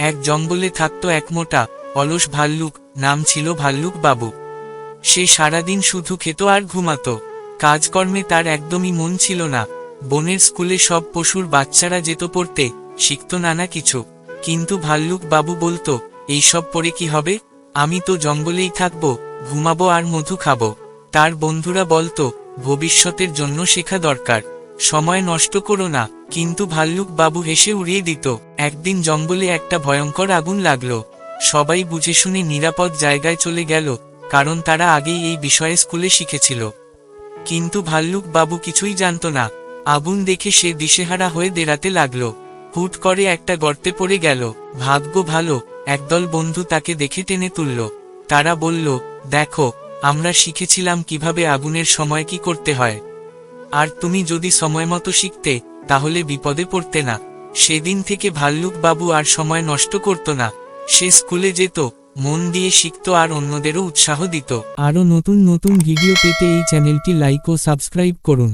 এক জঙ্গলে থাকত এক মোটা অলস ভাল্লুক, নাম ছিল ভাল্লুক বাবু। সে সারাদিন শুধু খেত আর ঘুমাত। কাজকর্মে তার একদমই মন ছিল না। বনের স্কুলে সব পশুর বাচ্চারা যেত পড়তে, শিখত নানা কিছু, কিন্তু ভাল্লুক বাবু বলতো, এইসব পড়ে কি হবে, আমি তো জঙ্গলেই থাকবো, ঘুমাবো আর মধু খাবো। তার বন্ধুরা বলতো, ভবিষ্যতের জন্য শেখা দরকার, সময় নষ্ট করো না, কিন্তু ভাল্লুক বাবু হেসে উড়িয়ে দিত। একদিন জঙ্গলে একটা ভয়ঙ্কর আগুন লাগলো। সবাই বুঝে শুনে নিরাপদ জায়গায় চলে গেল, কারণ তারা আগেই এই বিষয়ে স্কুলে শিখেছিল। কিন্তু ভাল্লুক বাবু কিছুই জানত না। আগুন দেখে সে দিশেহারা হয়ে দেরাতে লাগলো। হুট করে একটা গর্তে পড়ে গেল। ভাগ্য ভালো, একদল বন্ধু তাকে দেখে টেনে তুলল। তারা বলল, দেখো, আমরা শিখেছিলাম কিভাবে আগুনের সময় কি করতে হয়, আর তুমি যদি সময়মতো শিখতে, তাহলে বিপদে পড়তে না। সেদিন থেকে ভাল্লুক বাবু আর সময় নষ্ট করত না। সে স্কুলে যেত, মন দিয়ে শিখত আর অন্যদেরও উৎসাহ দিত। আরও নতুন নতুন ভিডিও পেতে এই চ্যানেলটি লাইক ও সাবস্ক্রাইব করুন।